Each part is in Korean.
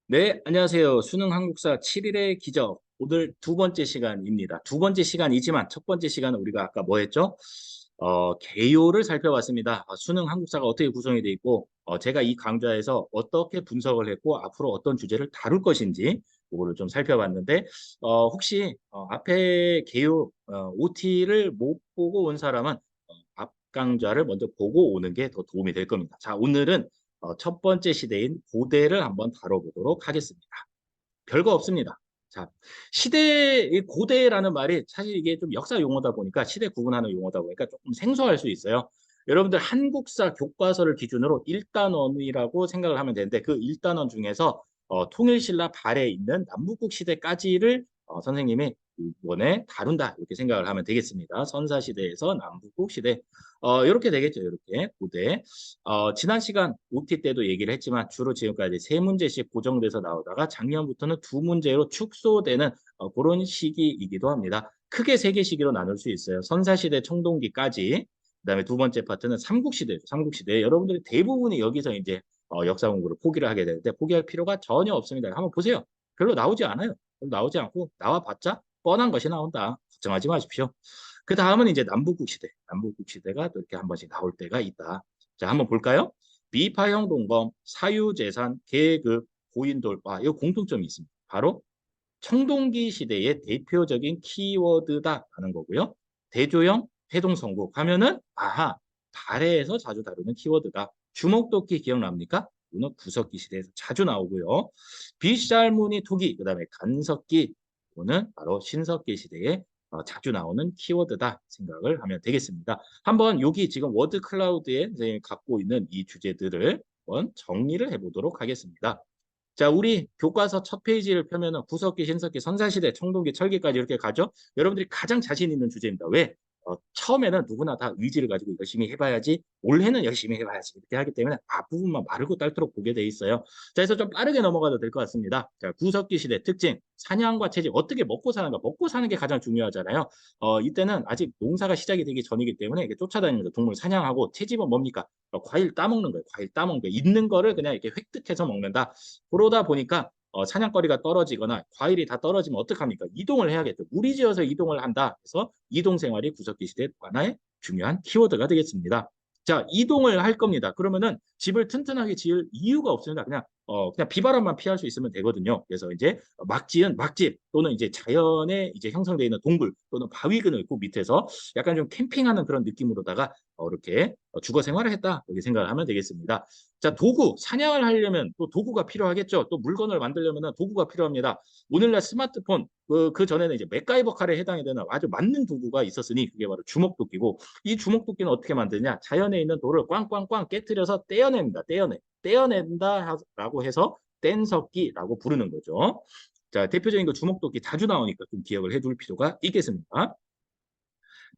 네, 안녕하세요. 수능 한국사 7일의 기적. 오늘 두 번째 시간입니다. 두 번째 시간이지만 첫 번째 시간은 우리가 아까 뭐 했죠? 개요를 살펴봤습니다. 수능 한국사가 어떻게 구성이 되어 있고, 제가 이 강좌에서 어떻게 분석을 했고, 앞으로 어떤 주제를 다룰 것인지, 그거를 좀 살펴봤는데, 혹시 앞에 개요 OT를 못 보고 온 사람은 앞 강좌를 먼저 보고 오는 게 더 도움이 될 겁니다. 자, 오늘은 첫 번째 시대인 고대를 한번 다뤄보도록 하겠습니다. 별거 없습니다. 자, 이 고대라는 말이 사실 이게 좀 역사 용어다 보니까 시대 구분하는 용어다 보니까 조금 생소할 수 있어요. 여러분들 한국사 교과서를 기준으로 1단원이라고 생각을 하면 되는데 그 1단원 중에서 통일신라 발에 있는 남북국 시대까지를 선생님이 이번에 다룬다 이렇게 생각을 하면 되겠습니다. 선사시대에서 남북국 시대 이렇게 되겠죠. 이렇게 고대. 지난 시간 OT 때도 얘기를 했지만 주로 지금까지 세 문제씩 고정돼서 나오다가 작년부터는 두 문제로 축소되는 그런 시기이기도 합니다. 크게 세 개 시기로 나눌 수 있어요. 선사시대 청동기까지. 그다음에 두 번째 파트는 삼국시대죠. 삼국시대. 여러분들이 대부분이 여기서 이제 역사 공부를 포기를 하게 되는데 포기할 필요가 전혀 없습니다. 한번 보세요. 별로 나오지 않아요. 별로 나오지 않고 나와봤자 뻔한 것이 나온다. 걱정하지 마십시오. 그 다음은 이제 남북국 시대. 남북국 시대가 또 이렇게 한 번씩 나올 때가 있다. 자, 한번 볼까요? 비파형 동검, 사유재산, 계급, 고인돌. 이거 공통점이 있습니다. 바로 청동기 시대의 대표적인 키워드다라는 거고요. 대조영, 해동성국 하면은 발해에서 자주 다루는 키워드다. 주먹도끼 기억납니까? 이거는 구석기 시대에서 자주 나오고요. 빗살무늬 토기, 그다음에 간석기, 이거는 바로 신석기 시대에 자주 나오는 키워드다 생각을 하면 되겠습니다. 한번 여기 지금 워드 클라우드에 갖고 있는 이 주제들을 한번 정리를 해보도록 하겠습니다. 자, 우리 교과서 첫 페이지를 펴면은 구석기, 신석기, 선사시대, 청동기, 철기까지 이렇게 가죠. 여러분들이 가장 자신 있는 주제입니다. 왜? 처음에는 누구나 다 의지를 가지고 열심히 해봐야지, 올해는 열심히 해봐야지 이렇게 하기 때문에 앞부분만 마르고 딸도록 보게 돼 있어요. 자, 그래서 좀 빠르게 넘어가도 될 것 같습니다. 자, 구석기 시대 특징, 사냥과 채집, 어떻게 먹고 사는가? 먹고 사는 게 가장 중요하잖아요. 이때는 아직 농사가 시작이 되기 전이기 때문에 이렇게 쫓아다니면서 동물 사냥하고 채집은 뭡니까? 과일 따먹는 거예요. 과일 따먹는 거. 있는 거를 그냥 이렇게 획득해서 먹는다. 그러다 보니까 사냥거리가 떨어지거나 과일이 다 떨어지면 어떡합니까? 이동을 해야겠죠. 무리지어서 이동을 한다. 그래서 이동 생활이 구석기 시대 하나의 중요한 키워드가 되겠습니다. 자, 이동을 할 겁니다. 그러면은 집을 튼튼하게 지을 이유가 없습니다. 그냥 비바람만 피할 수 있으면 되거든요. 그래서 이제 막 지은 막집 또는 이제 자연에 이제 형성되어 있는 동굴 또는 바위근을 그 밑에서 약간 좀 캠핑하는 그런 느낌으로다가 이렇게 주거 생활을 했다. 이렇게 생각을 하면 되겠습니다. 자, 도구, 사냥을 하려면 또 도구가 필요하겠죠. 또 물건을 만들려면 도구가 필요합니다. 오늘날 스마트폰, 그 전에는 이제 맥가이버 칼에 해당이 되는 아주 맞는 도구가 있었으니 그게 바로 주먹도끼고 이 주먹도끼는 어떻게 만드냐? 자연에 있는 돌을 꽝꽝꽝 깨뜨려서 떼어냅니다. 떼어낸다라고 해서 뗀석기라고 부르는 거죠. 자, 대표적인 거 주먹도끼 자주 나오니까 좀 기억을 해둘 필요가 있겠습니다.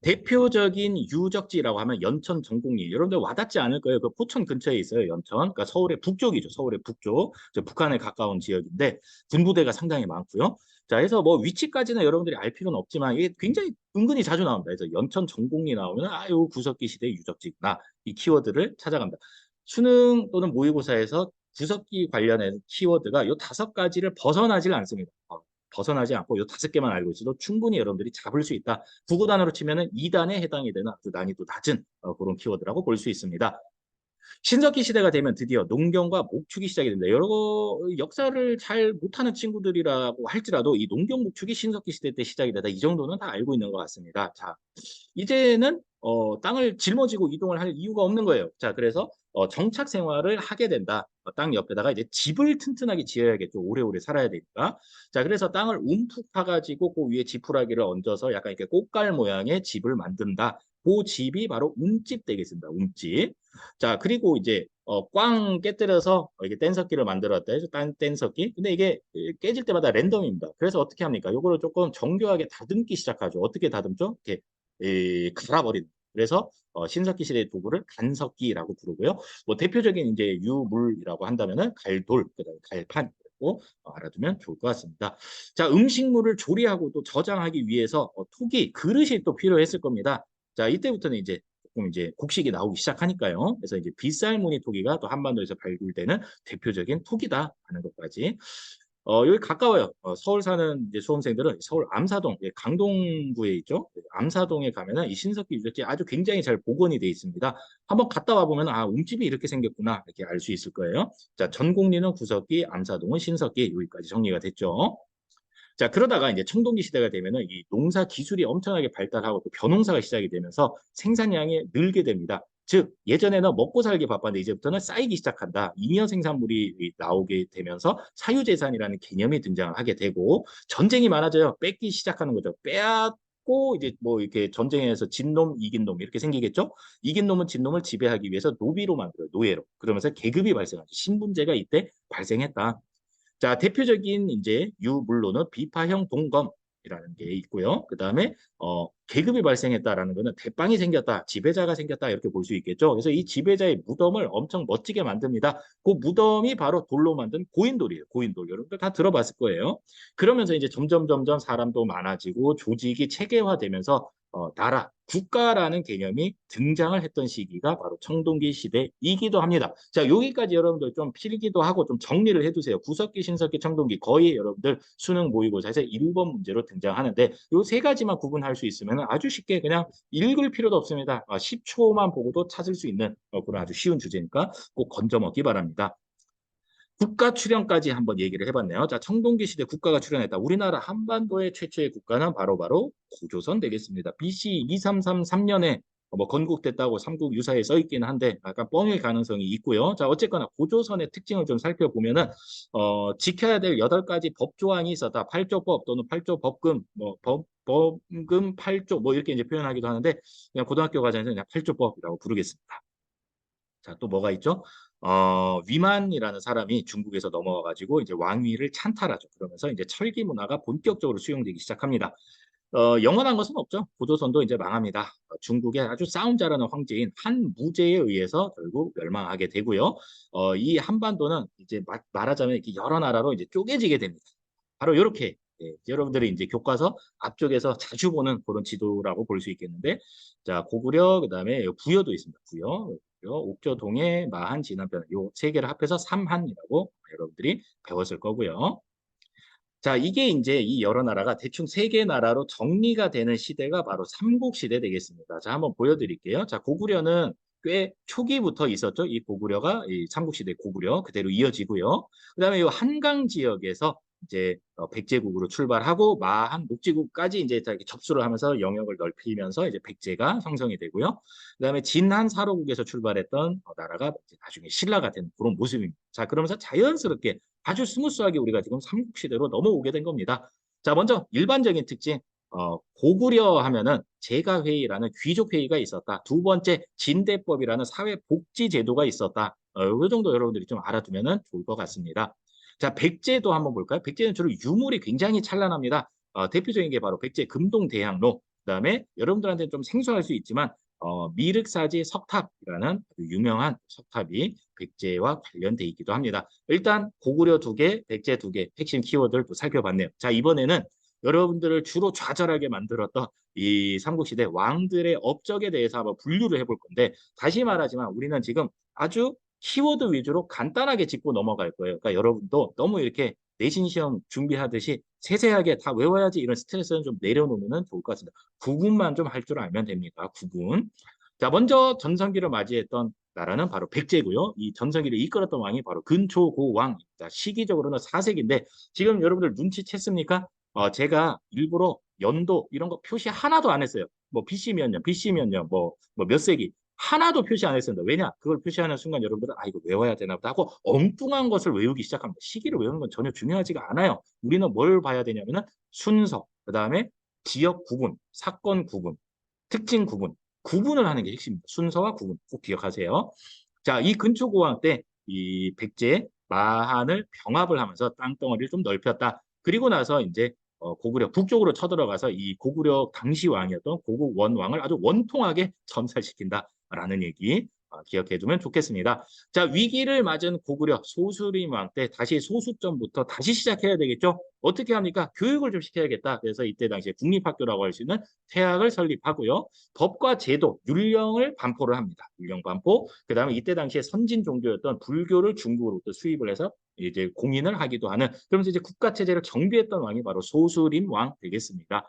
대표적인 유적지라고 하면 연천 전곡리. 여러분들 와닿지 않을 거예요. 그 포천 근처에 있어요. 연천. 그러니까 서울의 북쪽이죠. 서울의 북쪽. 북한에 가까운 지역인데 군부대가 상당히 많고요. 자, 그래서 뭐 위치까지는 여러분들이 알 필요는 없지만 이게 굉장히 은근히 자주 나옵니다. 그래서 연천 전곡리 나오면 요 구석기 시대 유적지구나. 이 키워드를 찾아갑니다. 수능 또는 모의고사에서 구석기 관련된 키워드가 요 5가지를 벗어나질 않습니다. 벗어나지 않고 요 5개만 알고 있어도 충분히 여러분들이 잡을 수 있다. 국어단어로 치면은 2단에 해당이 되는 아주 난이도 낮은 그런 키워드라고 볼 수 있습니다. 신석기 시대가 되면 드디어 농경과 목축이 시작이 됩니다. 여러 역사를 잘 못하는 친구들이라고 할지라도 이 농경 목축이 신석기 시대 때 시작이 되다 이 정도는 다 알고 있는 것 같습니다. 자, 이제는 땅을 짊어지고 이동을 할 이유가 없는 거예요. 자, 그래서 정착 생활을 하게 된다. 땅 옆에다가 이제 집을 튼튼하게 지어야겠죠. 오래오래 살아야 되니까. 자, 그래서 땅을 움푹 파가지고 그 위에 지푸라기를 얹어서 약간 이렇게 꽃갈 모양의 집을 만든다. 그 집이 바로 움집 되겠습니다. 움집. 자, 그리고 이제 꽝 깨뜨려서 이게 뗀석기를 만들었다 해서 뗀석기. 근데 이게 깨질 때마다 랜덤입니다. 그래서 어떻게 합니까? 요거를 조금 정교하게 다듬기 시작하죠. 어떻게 다듬죠? 이렇게 갈아버린. 그래서 신석기 시대 도구를 간석기라고 부르고요. 뭐 대표적인 이제 유물이라고 한다면은 갈돌, 그다음에 갈판 고 알아두면 좋을 것 같습니다. 자, 음식물을 조리하고 또 저장하기 위해서 톡이 그릇이 또 필요했을 겁니다. 자, 이때부터는 이제 조금 이제 곡식이 나오기 시작하니까요. 그래서 이제 빗살무늬 토기가 또 한반도에서 발굴되는 대표적인 토기다 하는 것까지. 여기 가까워요. 서울 사는 이제 수험생들은 서울 암사동, 예, 강동구에 있죠. 암사동에 가면은 이 신석기 유적지 아주 굉장히 잘 복원이 돼 있습니다. 한번 갔다 와 보면 아, 움집이 이렇게 생겼구나 이렇게 알 수 있을 거예요. 자, 전곡리는 구석기, 암사동은 신석기 여기까지 정리가 됐죠. 자, 그러다가 이제 청동기 시대가 되면은 이 농사 기술이 엄청나게 발달하고 또 벼농사가 시작이 되면서 생산량이 늘게 됩니다. 즉, 예전에는 먹고 살기 바빴는데 이제부터는 쌓이기 시작한다. 잉여 생산물이 나오게 되면서 사유재산이라는 개념이 등장을 하게 되고 전쟁이 많아져요. 뺏기 시작하는 거죠. 빼앗고 이제 뭐 이렇게 전쟁에서 진 놈, 이긴 놈 이렇게 생기겠죠. 이긴 놈은 진 놈을 지배하기 위해서 노비로 만들어요. 노예로. 그러면서 계급이 발생하죠. 신분제가 이때 발생했다. 자, 대표적인 이제 유물로는 비파형 동검이라는 게 있고요. 그다음에 계급이 발생했다라는 거는 대빵이 생겼다, 지배자가 생겼다 이렇게 볼 수 있겠죠. 그래서 이 지배자의 무덤을 엄청 멋지게 만듭니다. 그 무덤이 바로 돌로 만든 고인돌이에요. 고인돌. 여러분들 다 들어봤을 거예요. 그러면서 이제 점점 사람도 많아지고 조직이 체계화되면서 나라, 국가라는 개념이 등장을 했던 시기가 바로 청동기 시대이기도 합니다. 자, 여기까지 여러분들 좀 필기도 하고 좀 정리를 해두세요. 구석기, 신석기, 청동기 거의 여러분들 수능 모의고사에서 1번 문제로 등장하는데 요 세 가지만 구분할 수 있으면 아주 쉽게 그냥 읽을 필요도 없습니다. 10초만 보고도 찾을 수 있는 그런 아주 쉬운 주제니까 꼭 건져 먹기 바랍니다. 국가 출현까지 한번 얘기를 해봤네요. 자, 청동기 시대 국가가 출현했다. 우리나라 한반도의 최초의 국가는 바로 고조선 되겠습니다. BC 2333년에 뭐 건국됐다고 삼국 유사에 써 있기는 한데 약간 뻥일 가능성이 있고요. 자, 어쨌거나 고조선의 특징을 좀 살펴보면은 지켜야 될 8가지 법조항이 있었다. 8조법 또는 8조 법금, 뭐 법금 8조 뭐 이렇게 이제 표현하기도 하는데 그냥 고등학교 과정에서 그냥 8조법이라고 부르겠습니다. 자, 또 뭐가 있죠? 위만이라는 사람이 중국에서 넘어와가지고 이제 왕위를 찬탈하죠. 그러면서 이제 철기 문화가 본격적으로 수용되기 시작합니다. 영원한 것은 없죠. 고조선도 이제 망합니다. 중국의 아주 싸움 잘하는 황제인 한무제에 의해서 결국 멸망하게 되고요. 이 한반도는 이제 말하자면 이렇게 여러 나라로 이제 쪼개지게 됩니다. 바로 이렇게 여러분들이 이제 교과서 앞쪽에서 자주 보는 그런 지도라고 볼 수 있겠는데, 자, 고구려 그다음에 부여도 있습니다. 부여, 옥저, 동해, 마한, 진한편 요 세 개를 합해서 삼한이라고 여러분들이 배웠을 거고요. 자, 이게 이제 이 여러 나라가 대충 세 개 나라로 정리가 되는 시대가 바로 삼국시대 되겠습니다. 자, 한번 보여드릴게요. 자, 고구려는 꽤 초기부터 있었죠. 이 고구려가 이 삼국시대 고구려 그대로 이어지고요. 그다음에 이 한강 지역에서 이제 백제국으로 출발하고 마한 목지국까지 이제 이렇게 접수를 하면서 영역을 넓히면서 이제 백제가 형성이 되고요. 그다음에 진한 사로국에서 출발했던 나라가 나중에 신라가 된 그런 모습입니다. 자, 그러면서 자연스럽게 아주 스무스하게 우리가 지금 삼국시대로 넘어오게 된 겁니다. 자, 먼저 일반적인 특징. 고구려 하면은 제가회의라는 귀족회의가 있었다. 두 번째, 진대법이라는 사회복지제도가 있었다. 이 정도 여러분들이 좀 알아두면 좋을 것 같습니다. 자, 백제도 한번 볼까요? 백제는 주로 유물이 굉장히 찬란합니다. 대표적인 게 바로 백제 금동대학로. 그다음에 여러분들한테 좀 생소할 수 있지만 미륵사지 석탑이라는 유명한 석탑이 백제와 관련돼 있기도 합니다. 일단 고구려 2개, 백제 2개 핵심 키워드를 또 살펴봤네요. 자, 이번에는 여러분들을 주로 좌절하게 만들었던 이 삼국시대 왕들의 업적에 대해서 한번 분류를 해볼 건데 다시 말하지만 우리는 지금 아주 키워드 위주로 간단하게 짚고 넘어갈 거예요. 그러니까 여러분도 너무 이렇게 내신 시험 준비하듯이 세세하게 다 외워야지 이런 스트레스는 좀 내려놓으면 좋을 것 같습니다. 구분만 좀 할 줄 알면 됩니다. 구분. 자, 먼저 전성기를 맞이했던 나라는 바로 백제고요. 이 전성기를 이끌었던 왕이 바로 근초고왕입니다. 시기적으로는 4세기인데 지금 여러분들 눈치챘습니까? 제가 일부러 연도 이런 거 표시 하나도 안 했어요. 뭐 BC 몇 년, BC 몇 년, 뭐 몇 세기 하나도 표시 안 했습니다. 왜냐? 그걸 표시하는 순간 여러분들은 아 이거 외워야 되나 보다 하고 엉뚱한 것을 외우기 시작합니다. 시기를 외우는 건 전혀 중요하지가 않아요. 우리는 뭘 봐야 되냐면은 순서, 그다음에 지역 구분, 사건 구분, 특징 구분, 구분을 하는 게 핵심입니다. 순서와 구분 꼭 기억하세요. 자, 이 근초고왕 때 이 백제 마한을 병합을 하면서 땅덩어리를 좀 넓혔다. 그리고 나서 이제 고구려 북쪽으로 쳐들어가서 이 고구려 당시 왕이었던 고국 원왕을 아주 원통하게 전살시킨다라는 얘기. 기억해두면 좋겠습니다. 자, 위기를 맞은 고구려 소수림왕 때 다시 소수점부터 다시 시작해야 되겠죠? 어떻게 합니까? 교육을 좀 시켜야겠다. 그래서 이때 당시에 국립학교라고 할 수 있는 태학을 설립하고요. 법과 제도, 율령을 반포를 합니다. 율령 반포. 그다음에 이때 당시에 선진 종교였던 불교를 중국으로부터 수입을 해서 이제 공인을 하기도 하는, 그러면서 이제 국가 체제를 정비했던 왕이 바로 소수림 왕 되겠습니다.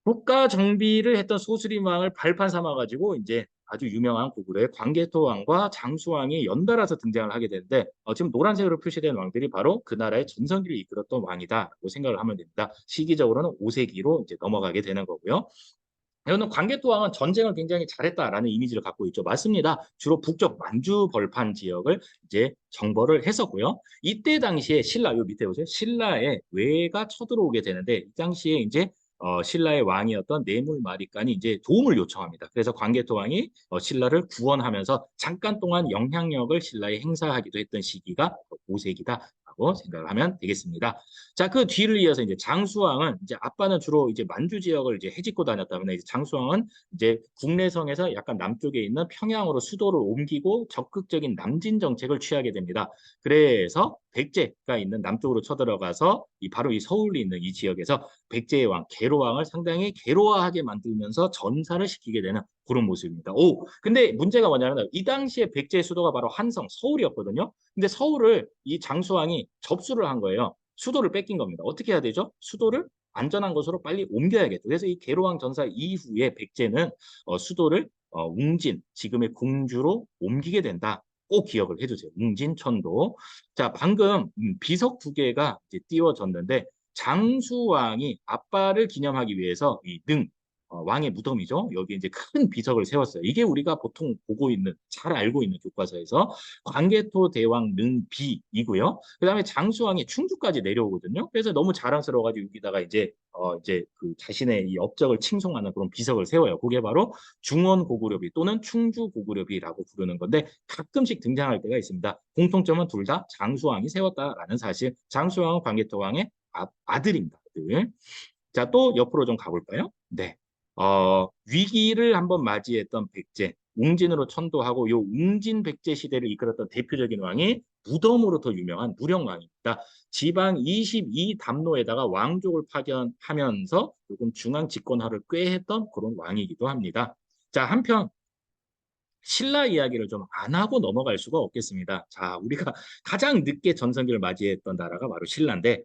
국가 정비를 했던 소수림 왕을 발판 삼아 가지고 이제 아주 유명한 고구려의 광개토 왕과 장수 왕이 연달아서 등장을 하게 되는데, 지금 노란색으로 표시된 왕들이 바로 그 나라의 전성기를 이끌었던 왕이다라고 생각을 하면 됩니다. 시기적으로는 5세기로 이제 넘어가게 되는 거고요. 여러분, 광개토 왕은 전쟁을 굉장히 잘했다라는 이미지를 갖고 있죠. 맞습니다. 주로 북쪽 만주 벌판 지역을 이제 정벌을 했었고요. 이때 당시에 신라, 요 밑에 보세요. 신라의 외가 쳐들어오게 되는데, 이 당시에 이제 신라의 왕이었던 뇌물마리간이 이제 도움을 요청합니다. 그래서 광개토 왕이 신라를 구원하면서 잠깐 동안 영향력을 신라에 행사하기도 했던 시기가 5세기다라고 생각을 하면 되겠습니다. 자, 그 뒤를 이어서 이제 장수왕은, 이제 아빠는 주로 이제 만주 지역을 이제 해집고 다녔다면, 이제 장수왕은 이제 국내성에서 약간 남쪽에 있는 평양으로 수도를 옮기고 적극적인 남진 정책을 취하게 됩니다. 그래서 백제가 있는 남쪽으로 쳐들어가서 바로 이 서울이 있는 이 지역에서 백제의 왕 계로왕을 상당히 계로화하게 만들면서 전사를 시키게 되는 그런 모습입니다. 오, 근데 문제가 뭐냐면 이 당시에 백제의 수도가 바로 한성, 서울이었거든요. 근데 서울을 이 장수왕이 접수를 한 거예요. 수도를 뺏긴 겁니다. 어떻게 해야 되죠? 수도를 안전한 곳으로 빨리 옮겨야겠죠. 그래서 이 계로왕 전사 이후에 백제는 수도를 웅진, 지금의 공주로 옮기게 된다. 꼭 기억을 해주세요. 웅진, 천도. 자, 방금 비석 두 개가 이제 띄워졌는데, 장수왕이 아빠를 기념하기 위해서 이 능, 왕의 무덤이죠. 여기 이제 큰 비석을 세웠어요. 이게 우리가 보통 보고 있는, 잘 알고 있는 교과서에서 광개토 대왕 능비이고요. 그다음에 장수왕이 충주까지 내려오거든요. 그래서 너무 자랑스러워가지고 여기다가 이제 그 자신의 이 업적을 칭송하는 그런 비석을 세워요. 그게 바로 중원 고구려비 또는 충주 고구려비라고 부르는 건데, 가끔씩 등장할 때가 있습니다. 공통점은 둘 다 장수왕이 세웠다라는 사실. 장수왕은 광개토 왕의 아들입니다. 아들. 자, 또 옆으로 좀 가볼까요? 네. 위기를 한번 맞이했던 백제, 웅진으로 천도하고, 요 웅진 백제 시대를 이끌었던 대표적인 왕이 무덤으로 더 유명한 무령왕입니다. 지방 22담로에다가 왕족을 파견하면서 조금 중앙 집권화를 꾀했던 그런 왕이기도 합니다. 자, 한편 신라 이야기를 좀 안 하고 넘어갈 수가 없겠습니다. 자, 우리가 가장 늦게 전성기를 맞이했던 나라가 바로 신라인데,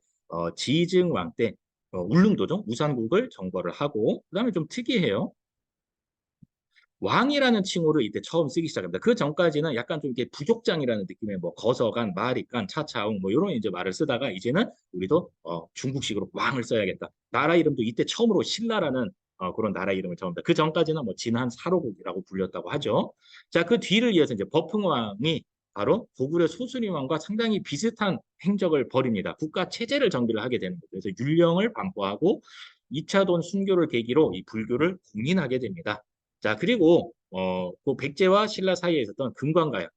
지증왕 때 울릉도죠. 우산국을 정벌을 하고, 그다음에 좀 특이해요. 왕이라는 칭호를 이때 처음 쓰기 시작합니다. 그 전까지는 약간 좀 이렇게 부족장이라는 느낌의 뭐 거서간, 마리간, 차차웅 뭐 이런 이제 말을 쓰다가, 이제는 우리도 중국식으로 왕을 써야겠다. 나라 이름도 이때 처음으로 신라라는 그런 나라 이름을 정합니다. 그 전까지는 뭐 진한 사로국이라고 불렸다고 하죠. 자, 그 뒤를 이어서 이제 버풍왕이 바로 고구려 소수림왕과 상당히 비슷한 행적을 벌입니다. 국가 체제를 정비를 하게 되는 거죠. 그래서 율령을 반포하고 2차 돈 순교를 계기로 이 불교를 공인하게 됩니다. 자, 그리고 그 백제와 신라 사이에 있었던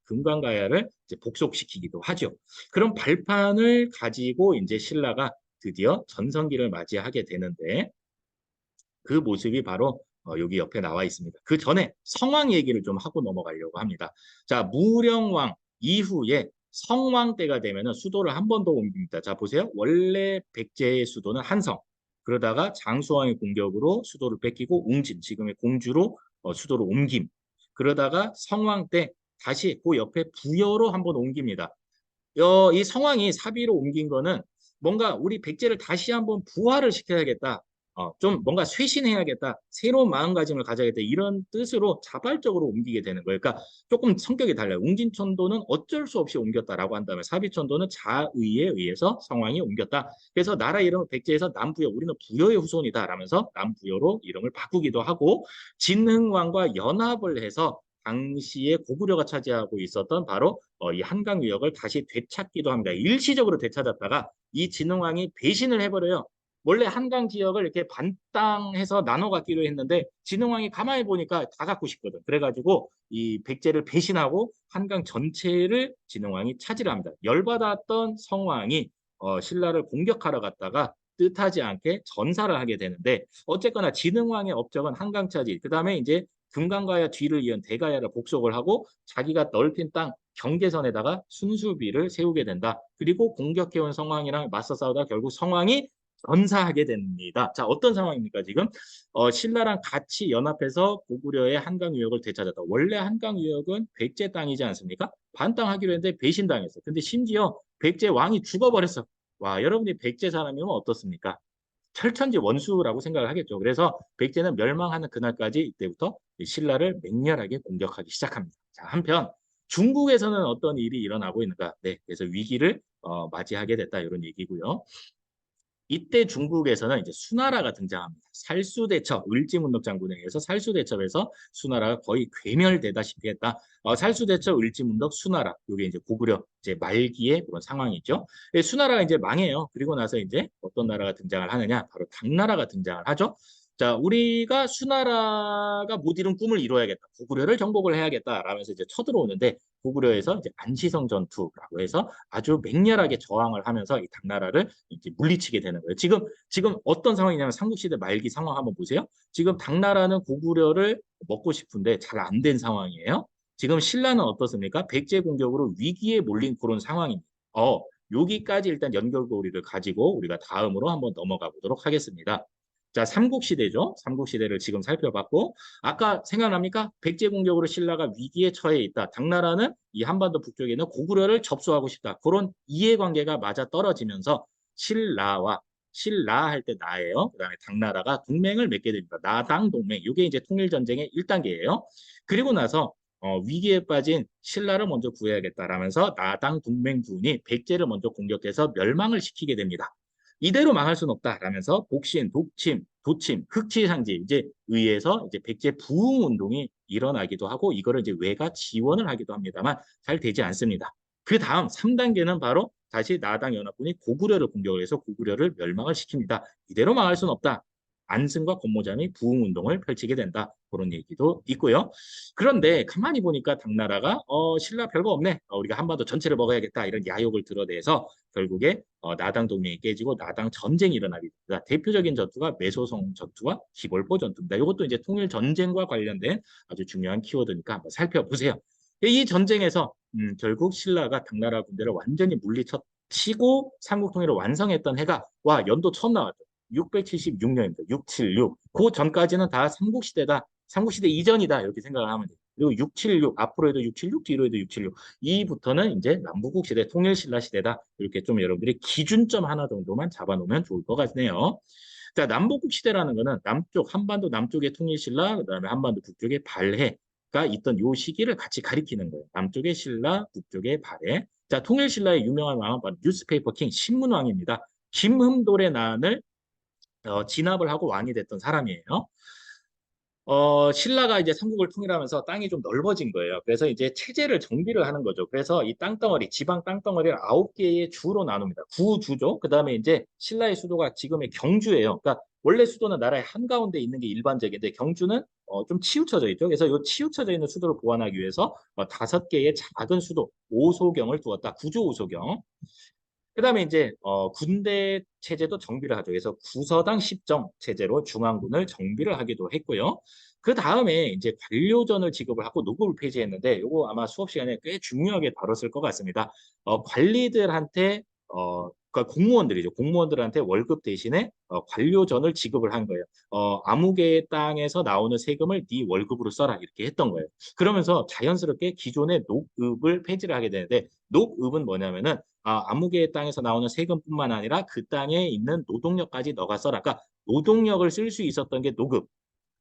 금관가야를 이제 복속시키기도 하죠. 그런 발판을 가지고 이제 신라가 드디어 전성기를 맞이하게 되는데, 그 모습이 바로 여기 옆에 나와 있습니다. 그 전에 성왕 얘기를 좀 하고 넘어가려고 합니다. 자, 무령왕 이후에 성왕 때가 되면 수도를 한 번 더 옮깁니다. 자, 보세요. 원래 백제의 수도는 한성. 그러다가 장수왕의 공격으로 수도를 뺏기고 웅진, 지금의 공주로 수도를 옮김. 그러다가 성왕 때 다시 그 옆에 부여로 한 번 옮깁니다. 이 성왕이 사비로 옮긴 거는 뭔가 우리 백제를 다시 한번 부활을 시켜야겠다. 좀 뭔가 쇄신해야겠다. 새로운 마음가짐을 가져야겠다. 이런 뜻으로 자발적으로 옮기게 되는 거예요. 그러니까 조금 성격이 달라요. 웅진천도는 어쩔 수 없이 옮겼다라고 한다면, 사비천도는 자의에 의해서 성왕이 옮겼다. 그래서 나라 이름을 백제에서 남부여, 우리는 부여의 후손이다 라면서 남부여로 이름을 바꾸기도 하고, 진흥왕과 연합을 해서 당시에 고구려가 차지하고 있었던 바로 이 한강 유역을 다시 되찾기도 합니다. 일시적으로 되찾았다가 이 진흥왕이 배신을 해버려요. 원래 한강 지역을 이렇게 반땅해서 나눠 갖기로 했는데, 진흥왕이 가만히 보니까 다 갖고 싶거든. 그래가지고 이 백제를 배신하고 한강 전체를 진흥왕이 차지를 합니다. 열받았던 성왕이 신라를 공격하러 갔다가 뜻하지 않게 전사를 하게 되는데, 어쨌거나 진흥왕의 업적은 한강 차지, 그 다음에 이제 금강가야 뒤를 이은 대가야를 복속을 하고 자기가 넓힌 땅 경계선에다가 순수비를 세우게 된다. 그리고 공격해온 성왕이랑 맞서 싸우다 결국 성왕이 전사하게 됩니다. 자, 어떤 상황입니까, 지금? 신라랑 같이 연합해서 고구려의 한강 유역을 되찾았다. 원래 한강 유역은 백제 땅이지 않습니까? 반땅하기로 했는데 배신당했어. 근데 심지어 백제 왕이 죽어버렸어. 와, 여러분이 백제 사람이면 어떻습니까? 철천지 원수라고 생각을 하겠죠. 그래서 백제는 멸망하는 그날까지 이때부터 신라를 맹렬하게 공격하기 시작합니다. 자, 한편 중국에서는 어떤 일이 일어나고 있는가? 네, 그래서 위기를 맞이하게 됐다 이런 얘기고요. 이때 중국에서는 이제 수나라가 등장합니다. 살수대첩, 을지문덕 장군에 의해서 살수대첩에서 수나라가 거의 괴멸되다시피 했다. 살수대첩, 을지문덕, 수나라. 이게 이제 고구려 이제 말기의 그런 상황이죠. 수나라가 이제 망해요. 그리고 나서 이제 어떤 나라가 등장을 하느냐? 바로 당나라가 등장을 하죠. 자, 우리가 수나라가 못 이룬 꿈을 이뤄야겠다. 고구려를 정복을 해야겠다라면서 이제 쳐들어오는데 고구려에서 이제 안시성 전투라고 해서 아주 맹렬하게 저항을 하면서 이 당나라를 이제 물리치게 되는 거예요. 지금 어떤 상황이냐면 삼국시대 말기 상황 한번 보세요. 지금 당나라는 고구려를 먹고 싶은데 잘 안 된 상황이에요. 지금 신라는 어떻습니까? 백제 공격으로 위기에 몰린 그런 상황입니다. 여기까지 일단 연결고리를 가지고 우리가 다음으로 한번 넘어가 보도록 하겠습니다. 자, 삼국시대죠. 삼국시대를 지금 살펴봤고 아까 생각납니까? 백제 공격으로 신라가 위기에 처해 있다. 당나라는 이 한반도 북쪽에 있는 고구려를 접수하고 싶다. 그런 이해관계가 맞아 떨어지면서 신라 할 때 나예요. 그다음에 당나라가 동맹을 맺게 됩니다. 나당 동맹. 이게 이제 통일 전쟁의 1단계예요. 그리고 나서 위기에 빠진 신라를 먼저 구해야겠다라면서 나당 동맹군이 백제를 먼저 공격해서 멸망을 시키게 됩니다. 이대로 망할 수는 없다라면서 복신, 독침, 도침, 흑치상제 이제 의해서 이제 백제 부흥 운동이 일어나기도 하고 이거를 이제 외가 지원을 하기도 합니다만 잘 되지 않습니다. 그 다음 3단계는 바로 다시 나당 연합군이 고구려를 공격을 해서 고구려를 멸망을 시킵니다. 이대로 망할 수는 없다. 안승과 권모잠이 부흥 운동을 펼치게 된다. 그런 얘기도 있고요. 그런데 가만히 보니까 당나라가 신라 별거 없네. 우리가 한반도 전체를 먹어야겠다. 이런 야욕을 드러내서 결국에 나당 동맹이 깨지고 나당 전쟁이 일어나게 됩니다. 대표적인 전투가 매소성 전투와 기벌포 전투입니다. 이것도 이제 통일 전쟁과 관련된 아주 중요한 키워드니까 한번 살펴보세요. 이 전쟁에서 결국 신라가 당나라 군대를 완전히 물리치고 삼국 통일을 완성했던 해가 와 연도 처음 나왔죠. 676년입니다. 676. 그 전까지는 다 삼국시대다. 삼국시대 이전이다. 이렇게 생각을 하면 돼요. 그리고 676, 앞으로 해도 676, 뒤로 해도 676. 이부터는 이제 남북국 시대, 통일신라 시대다. 이렇게 좀 여러분들이 기준점 하나 정도만 잡아놓으면 좋을 것 같네요. 자, 남북국 시대라는 거는 남쪽, 한반도 남쪽의 통일신라, 그다음에 한반도 북쪽의 발해가 있던 요 시기를 같이 가리키는 거예요. 남쪽의 신라, 북쪽의 발해. 자, 통일신라의 유명한 왕은 바로 뉴스페이퍼 킹, 신문왕입니다. 김흠돌의 난을 진압을 하고 왕이 됐던 사람이에요. 신라가 이제 삼국을 통일하면서 땅이 좀 넓어진 거예요. 그래서 이제 체제를 정비를 하는 거죠. 그래서 이 땅덩어리, 지방 땅덩어리를 9개의 주로 나눕니다. 구주죠. 그 다음에 이제 신라의 수도가 지금의 경주예요. 그러니까 원래 수도는 나라의 한가운데 있는 게 일반적인데 경주는 좀 치우쳐져 있죠. 그래서 이 치우쳐져 있는 수도를 보완하기 위해서 5개의 작은 수도, 오소경을 두었다. 구조 오소경. 그다음에 이제 군대 체제도 정비를 하죠. 그래서 구서당 10정 체제로 중앙군을 정비를 하기도 했고요. 그 다음에 이제 관료전을 지급을 하고 노급을 폐지했는데 이거 아마 수업 시간에 꽤 중요하게 다뤘을 것 같습니다. 관리들한테 그러니까 공무원들이죠. 공무원들한테 월급 대신에 관료전을 지급을 한 거예요. 아무개 땅에서 나오는 세금을 네 월급으로 써라 이렇게 했던 거예요. 그러면서 자연스럽게 기존의 녹읍을 폐지를 하게 되는데 녹읍은 뭐냐면은 아무개 땅에서 나오는 세금뿐만 아니라 그 땅에 있는 노동력까지 너가 써라. 그러니까 노동력을 쓸 수 있었던 게 노급.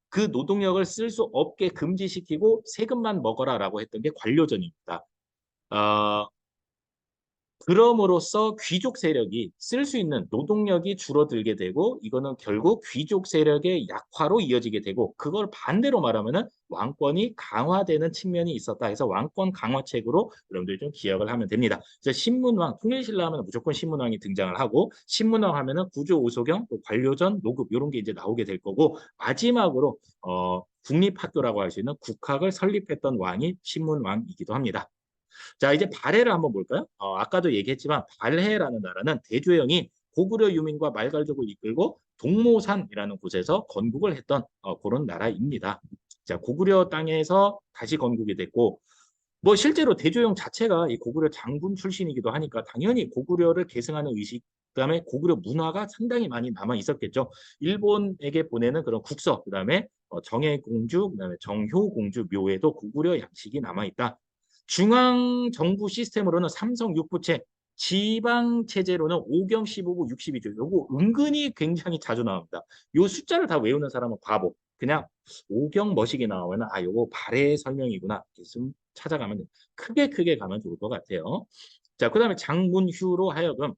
그 노동력을 쓸 수 없게 금지시키고 세금만 먹어라라고 했던 게 관료전입니다. 어, 그럼으로써 귀족 세력이 쓸 수 있는 노동력이 줄어들게 되고 이거는 결국 귀족 세력의 약화로 이어지게 되고 그걸 반대로 말하면은 왕권이 강화되는 측면이 있었다 해서 왕권 강화책으로 여러분들이 좀 기억을 하면 됩니다. 그래서 신문왕, 통일신라 하면 무조건 신문왕이 등장을 하고 신문왕 하면은 구조 오소경, 또 관료전, 노급 이런 게 이제 나오게 될 거고 마지막으로 국립학교라고 할 수 있는 국학을 설립했던 왕이 신문왕이기도 합니다. 자, 이제 발해를 한번 볼까요? 아까도 얘기했지만 발해라는 나라는 대조영이 고구려 유민과 말갈족을 이끌고 동모산이라는 곳에서 건국을 했던 그런 나라입니다. 자, 고구려 땅에서 다시 건국이 됐고, 뭐 실제로 대조영 자체가 이 고구려 장군 출신이기도 하니까 당연히 고구려를 계승하는 의식, 그다음에 고구려 문화가 상당히 많이 남아 있었겠죠. 일본에게 보내는 그런 국서, 그다음에 정해공주, 그다음에 정효공주 묘에도 고구려 양식이 남아 있다. 중앙 정부 시스템으로는 삼성 육부체, 지방 체제로는 오경 15부 62조. 요거 은근히 굉장히 자주 나옵니다. 요 숫자를 다 외우는 사람은 바보. 그냥 오경 머시기 나오면 아 요거 발해 설명이구나. 좀 찾아가면 크게 가면 좋을 것 같아요. 자, 그다음에 장문휴로 하여금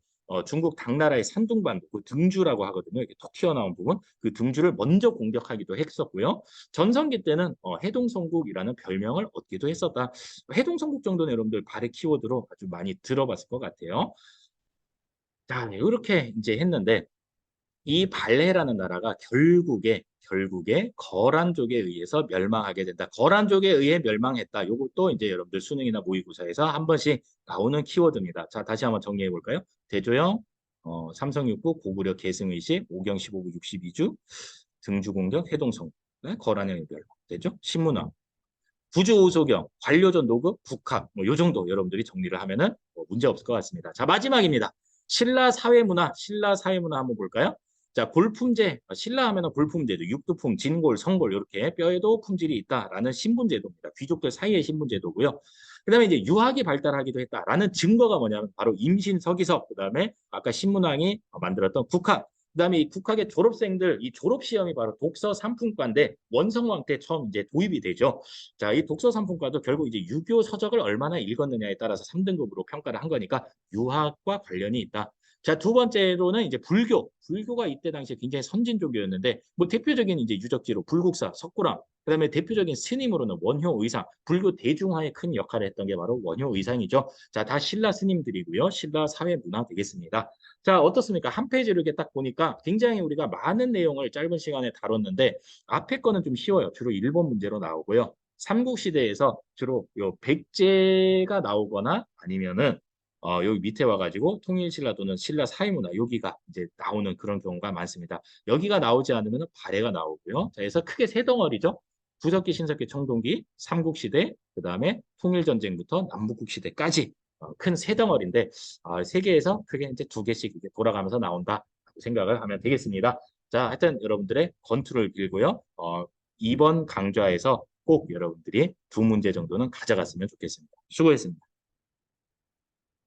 중국 당나라의 산둥반도 그 등주라고 하거든요. 이렇게 톡 튀어나온 부분 그 등주를 먼저 공격하기도 했었고요. 전성기 때는 해동성국이라는 별명을 얻기도 했었다. 해동성국 정도는 여러분들 발의 키워드로 아주 많이 들어봤을 것 같아요. 자, 네, 이렇게 이제 했는데 이 발해라는 나라가 결국에 거란족에 의해서 멸망하게 된다. 거란족에 의해 멸망했다. 이것도 이제 여러분들 수능이나 모의고사에서 한 번씩 나오는 키워드입니다. 자, 다시 한번 정리해 볼까요? 대조영, 삼성육부, 고구려 계승의식, 오경 15부 62주, 등주공격, 해동성, 네? 거란의 멸망. 되죠? 신문화. 구조오소경, 관료전 노급, 국학, 뭐 요 정도 여러분들이 정리를 하면은 뭐 문제 없을 것 같습니다. 자, 마지막입니다. 신라 사회문화 한번 볼까요? 자, 골품제, 신라 하면은 골품제도 육두품, 진골, 성골 이렇게 뼈에도 품질이 있다라는 신분제도입니다. 귀족들 사이의 신분제도고요. 그다음에 이제 유학이 발달하기도 했다라는 증거가 뭐냐면 바로 임신 서기석, 그다음에 아까 신문왕이 만들었던 국학, 그다음에 이 국학의 졸업생들 이 졸업 시험이 바로 독서 3품과인데 원성왕 때 처음 이제 도입이 되죠. 자, 이 독서 3품과도 결국 이제 유교 서적을 얼마나 읽었느냐에 따라서 3등급으로 평가를 한 거니까 유학과 관련이 있다. 자, 두 번째로는 이제 불교가 이때 당시에 굉장히 선진족이었는데 뭐 대표적인 이제 유적지로 불국사, 석굴암, 그다음에 대표적인 스님으로는 원효 의상, 불교 대중화에 큰 역할을 했던 게 바로 원효 의상이죠. 자, 다 신라 스님들이고요. 신라 사회 문화 되겠습니다. 자, 어떻습니까? 한 페이지를 이렇게 딱 보니까 굉장히 우리가 많은 내용을 짧은 시간에 다뤘는데 앞에 거는 좀 쉬워요. 주로 일본 문제로 나오고요. 삼국시대에서 주로 요 백제가 나오거나 아니면은 여기 밑에 와가지고 통일신라 또는 신라 사회문화 여기가 이제 나오는 그런 경우가 많습니다. 여기가 나오지 않으면 발해가 나오고요. 자, 그래서 크게 세 덩어리죠. 구석기, 신석기, 청동기, 삼국시대, 그 다음에 통일전쟁부터 남북국 시대까지 큰 세 덩어리인데 세계에서 크게 이제 두 개씩 이렇게 돌아가면서 나온다 생각을 하면 되겠습니다. 자, 하여튼 여러분들의 건투를 빌고요. 이번 강좌에서 꼭 여러분들이 두 문제 정도는 가져갔으면 좋겠습니다. 수고했습니다.